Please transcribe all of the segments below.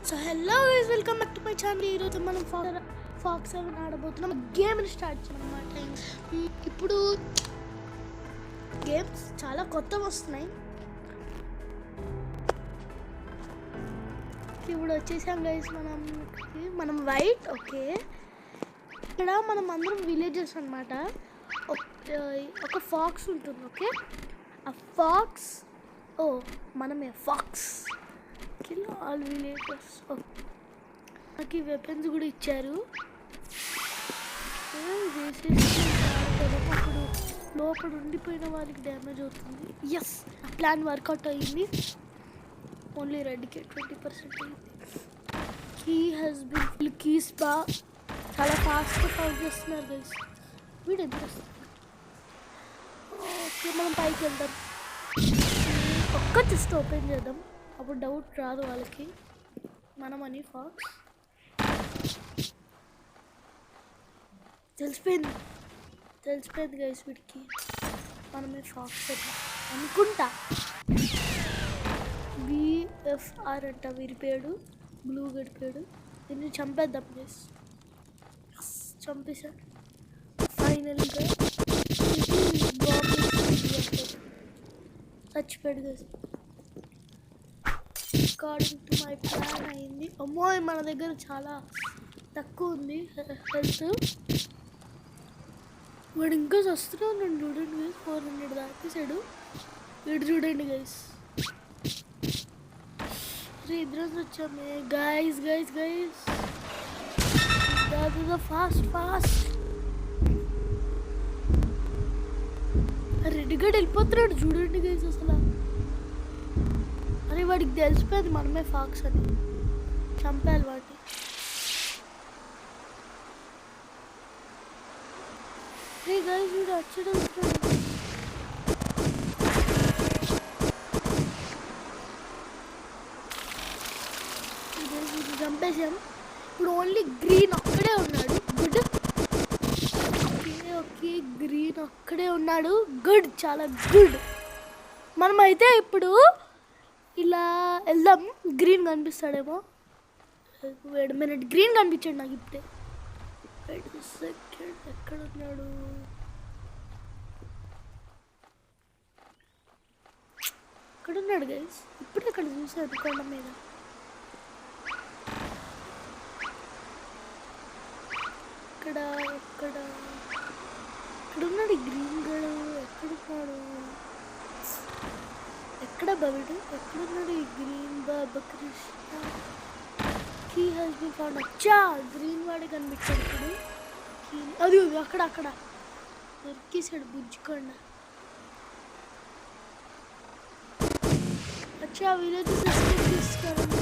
So hello guys, welcome back to my channel. ఈరోజు మనం pox 7 ఆడబోతున్నాం. గేమ్ని స్టార్ట్ చేయమన్నమాట. ఇప్పుడు గేమ్స్ చాలా కొత్తవి వస్తున్నాయి. ఇప్పుడు వచ్చేసాం గైస్ మనం వైట్. ఓకే, ఇక్కడ మనం అందరం విలేజెస్ అన్నమాట. ఒక ఫాక్స్ ఉంటుంది. ఓకే, ఆ ఫాక్స్ మనమే ఫాక్స్ కిల్ ఆల్ విలేజర్స్. నాకు వెపన్స్ కూడా ఇచ్చారు. అప్పుడు లోపల ఉండిపోయిన వాళ్ళకి డ్యామేజ్ అవుతుంది. ఎస్, ఆ ప్లాన్ వర్కౌట్ అయ్యింది. ఓన్లీ రెడ్కి 20% అయింది. కీ హెస్ బిన్ కీస్ చాలా ఫాస్ట్గా ఫౌల్ చేస్తున్నారు గైస్. వీడు ఎంత వస్తుంది. ఓకే, మనం పైకి వెళ్దాం. ఒక్క చెస్ట్ ఓపెన్ చేద్దాం, అప్పుడు డౌట్ రాదు వాళ్ళకి మనమని. ఫాక్స్ తెలిసిపోయింది గైస్ వీడికి మనమే ఫాక్స్ అనుకుంటా. బిఎఫ్ఆర్ అంట వీరి పేరు. బ్లూ గడిపాడు. దీన్ని చంపేద్దాం గైస్. చంపేశాడు ఫైనల్గా. చచ్చిపోయాడు guys. According to my plan అయింది. అమ్మో, మన దగ్గర చాలా తక్కువ ఉంది హెల్త్. వాడు ఇంకా వస్తూనే ఉన్నాడు చూడండి గైస్. 400 దాకేసాడు వీడు. చూడండి గైస్, ఇద్దరం వచ్చామే గైస్. ఫాస్ట్ రెడ్డిగా వెళ్ళిపోతున్నాడు చూడండి గైస్. అసలు అరే, వాడికి తెలిసిపోయింది మనమే ఫాక్స్ అని. చంపాలి వాడిని. రే గైస్, వీడు వచ్చడం చంపేశాం. ఇప్పుడు ఓన్లీ గ్రీన్ ఒక్కడే ఉన్నాడు. గుడ్. ఓకే, గ్రీన్ ఒక్కడే ఉన్నాడు. గుడ్, చాలా గుడ్. మనమైతే ఇప్పుడు ఇలా వెళ్దాం. గ్రీన్ కనిపిస్తాడేమో. వెయిట్ మినిట్, గ్రీన్ కనిపించాడు నాకు ఇప్పుడే. వెయిట్ సెకండ్, ఎక్కడ ఉన్నాడు? ఇక్కడ ఉన్నాడు గైస్. ఇప్పుడే అక్కడ చూసాను కొండ మీద. ఇక్కడ ఉన్నాడు గ్రీన్ గడు. ఎక్కడున్నాడు? ఎక్కడ బవిడు? ఎక్కడున్నాడు ఈ green Baba Krishna? He has been found. అచ్చా, గ్రీన్ వాడే కనిపించాడు ఇప్పుడు. అది అక్కడ దొరికేసాడు బుజ్జికొండ. అచ్చా, విలేజ్ తీసుకోవాలి.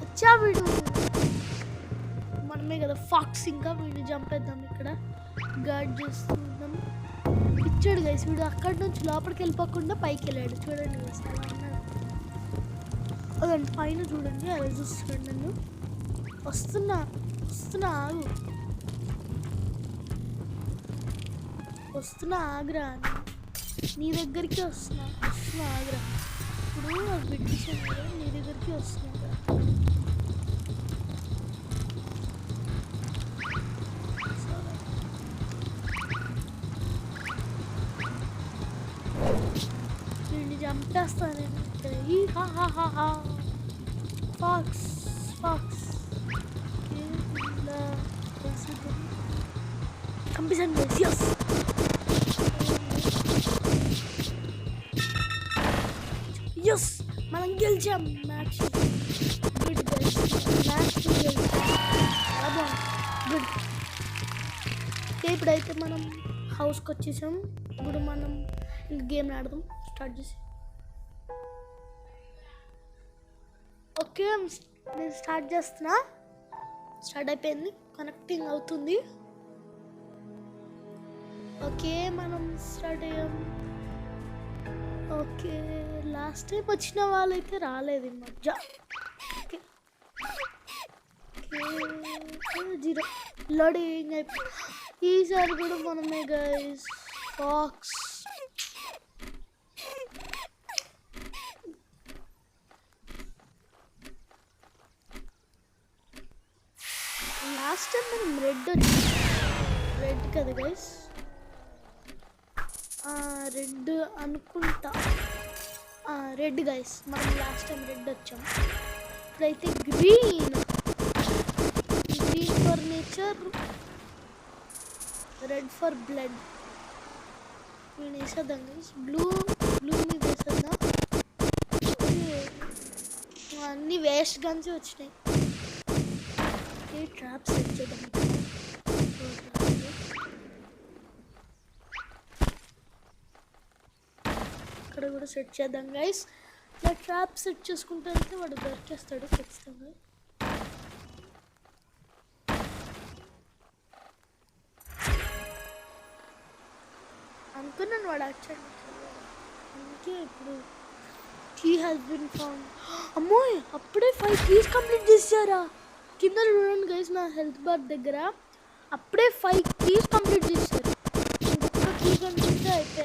అచ్చా, వీడు మనమే కదా ఫాక్స్. ఇంకా వీడిని చంపేద్దాం. ఇక్కడ గార్డ్ చేస్తున్నాం. ఇచ్చాడు గైస్. వీడు అక్కడి నుంచి లోపలికి వెళ్ళిపోకుండా పైకి వెళ్ళాడు. చూడండి గైస్, అలా ఉన్నాడు. అదండి పైన చూడండి, అలా చూస్తున్నాడు నన్ను. వస్తున్నా ఆగ్రా. నీ దగ్గరికి వస్తున్నా ఆగ్రా. ఇప్పుడు పెట్టేసాను కదా, నీ దగ్గరికి వస్తున్నా. వీడిని చంపేస్తాను నేను. Pox చంపేసాను guys. ఎస్, మనం గెలిచాం మ్యాచ్. గుడ్ గైస్, మ్యాచ్ గెలిచాం. గుడ్. ఇప్పుడైతే మనం హౌస్కి వచ్చేసాం. ఇప్పుడు మనం గేమ్ ఆడదాం. స్టార్ట్ చేసి. ఓకే, నేను స్టార్ట్ చేస్తున్నా. స్టార్ట్ అయిపోయింది. కనెక్టింగ్ అవుతుంది. ఓకే, మనం స్టార్ట్ అయ్యాం. ఓకే, లాస్ట్ టైం వచ్చిన వాళ్ళైతే రాలేదు ఈ మధ్య. ఓకే, 0 లోడింగ్ అయిపోయి. ఈసారి కూడా మనమే గైస్ ఫాక్స్. టైం మనం రెడ్ కదా గైస్, రెడ్ అనుకుంటా. రెడ్ గైస్, మనం లాస్ట్ టైం రెడ్ వచ్చాం. ఇప్పుడైతే green for nature, red for blood. నేను వేసేద్దాం గైస్, బ్లూ మీద వేసేద్దాం. అన్నీ వేస్ట్ గన్స్ వచ్చినాయి. ట్రాప్స్ సెట్ చేద్దాం. ఇక్కడ కూడా సెట్ చేద్దాం గైస్. ఇలా ట్రాప్ సెట్ చేసుకుంటే అయితే వాడు దొరికేస్తాడు ఖచ్చితంగా. అనుకున్నాను వాడు వచ్చాడు, అందుకే ఇప్పుడు కీ హ్యాస్ బిన్ ఫౌండ్. అమ్మో, అప్పుడే 5 కీస్ కంప్లీట్ చేశారా? కింద చూడండి గైస్, నా హెల్త్ బార్ దగ్గర అప్పుడే 5 కీస్ కంప్లీట్ చేశారు. ఇంకొక కీ కనిపిస్తే అయితే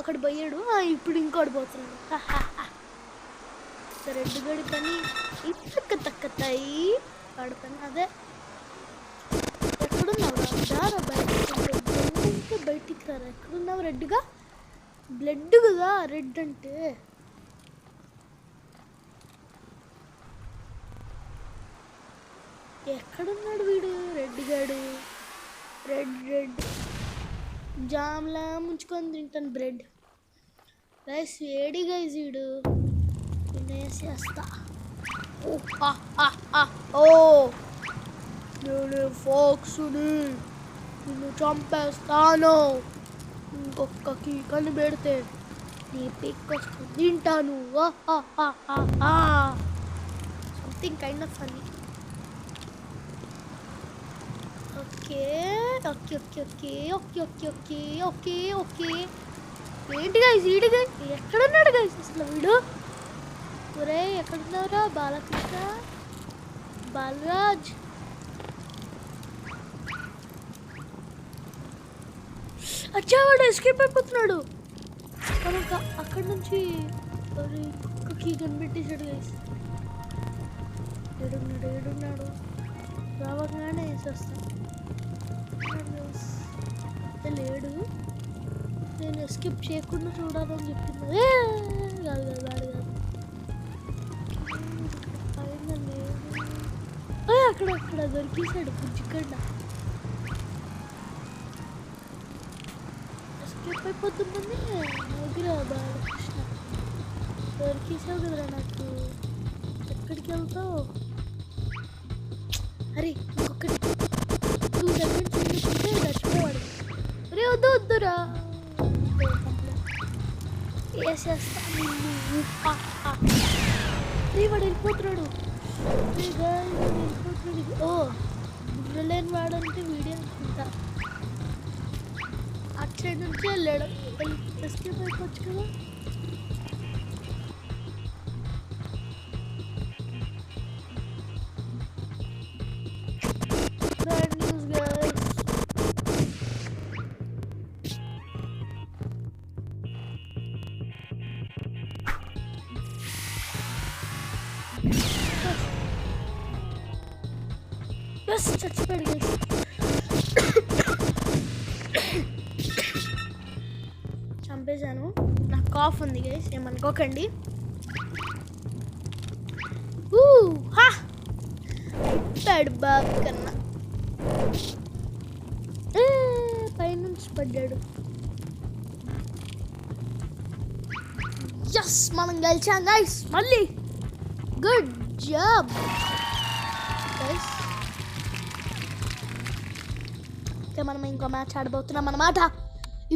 అక్కడ పోయాడు. ఇప్పుడు ఇంకోటి పోతున్నాడు. రెడ్ గడి పని ఇప్పుడు తక్కతాయి వాడి పని అదే. ఎక్కడున్నావు రా? బయటికి రారా. ఎక్కడున్నావు? రెడ్గా బ్లడ్ కదా రెడ్ అంటే. ఎక్కడున్నాడు వీడు? రెడ్ గాడు రెడ్ జామ్లా ముంచుకొని తింటాను బ్రెడ్. రైస్ వేడి గైస్, వీడు తినేసేస్తా. నేను ఫాక్స్ని నిన్ను చంపేస్తాను. ఇంకొక కీ కనిపెడితే నీ పిక్కొస్తుంది తింటాను. Something kind of funny. Okay. ఏంటి గైస్ వీడిగా ఎక్కడున్నాడు గైస్ అసలు వీడు? ఒరే ఎక్కడున్నావురా బాలకృష్ణ, బాలరాజ్? వాడు ఎస్కేప్ అయిపోతున్నాడు. మనకు అక్కడి నుంచి ఒక కీ కనిపెట్టేశాడు గైస్. ఏడున్నాడు రావగానే వేసేస్తాను. లేడు, నేను ఎస్కేప్ చేయకుండా చూడాలని చెప్పింది. కాదు వాడు కాదు. పైన లేడు. అక్కడ దొరికేసాడు పుజ్జికండ. ఎస్కేప్ అయిపోతుందని నవ్వురా బాలకృష్ణ. దొరికేసావు కదరా నాకు. ఎక్కడికి వెళ్తావు? అరే ఇంకొకటి 2 సెకండ్స్ ఉంటే చచ్చిపోవాడు. అరే వద్దురా వేసేస్తా నిన్ను. వాడు వెళ్ళిపోతున్నాడు. బుర్రలేని వాడంటే వీడియో అనుకుంటా. అటు సైడ్ నుంచి వెళ్ళాడు. ఎస్కేప్ అయిపోవచ్చు కదా. చచ్చిపోయాడు గైస్. చంపేశాను. నాకు కాఫ్ ఉంది గైస్, ఏమనుకోకండి. బాబు కన్నా పైనుంచి పడ్డాడు. ఎస్, మనం గెలిచాం గైస్. మళ్ళీ గుడ్ జాబ్ గైస్. మనం ఇంకో మ్యాచ్ ఆడబోతున్నాం అన్నమాట.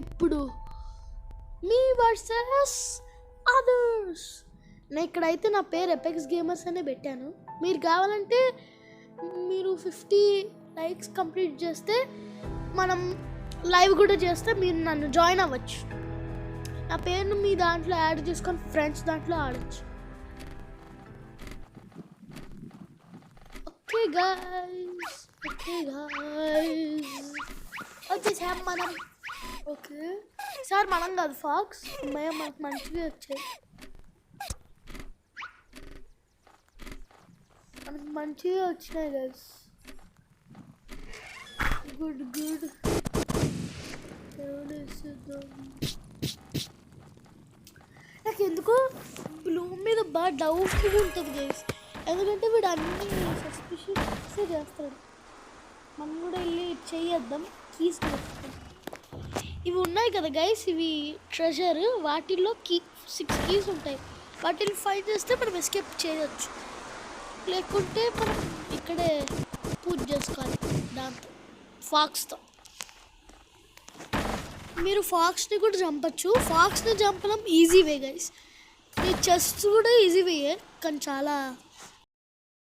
ఇప్పుడు మీ వర్సెస్ అదర్స్. నేను ఇక్కడైతే నా పేరు ఎపెక్స్ గేమర్స్ అనే పెట్టాను. మీరు కావాలంటే మీరు 50 లైక్స్ కంప్లీట్ చేస్తే మనం లైవ్ కూడా చేస్తే మీరు నన్ను జాయిన్ అవ్వచ్చు. నా పేరును మీ దాంట్లో యాడ్ చేసుకొని ఫ్రెండ్స్ దాంట్లో ఆడచ్చు. ఓకే గైస్, వచ్చేసాం మనం. ఓకే సార్, మనం కాదు ఫాక్స్. అమ్మాయి మనకు మంచిగా వచ్చాయి. మనకు మంచిగా వచ్చినాయి గైస్. Good good. నాకు ఎందుకో బ్లూ మీద బాగా డౌట్గా ఉంటుంది గైస్, ఎందుకంటే వీడు అన్ని సస్పిషియస్ చేస్తాడు. మనం కూడా వెళ్ళి చేయొద్దాం. కీస్ కొట్టుకుంటాం. ఇవి ఉన్నాయి కదా గైస్, ఇవి ట్రెజర్. వాటిల్లో 6 కీస్ ఉంటాయి. వాటిని ఫైండ్ చేస్తే మనం ఎస్కేప్ చేయొచ్చు, లేకుంటే మనం ఇక్కడే పూజ చేసుకోవాలి దాంతో, ఫాక్స్తో. మీరు ఫాక్స్ని కూడా చంపచ్చు. ఫాక్స్ని చంపడం ఈజీ వే గైస్. ఈ చెస్ట్ కూడా ఈజీ వే, కానీ చాలా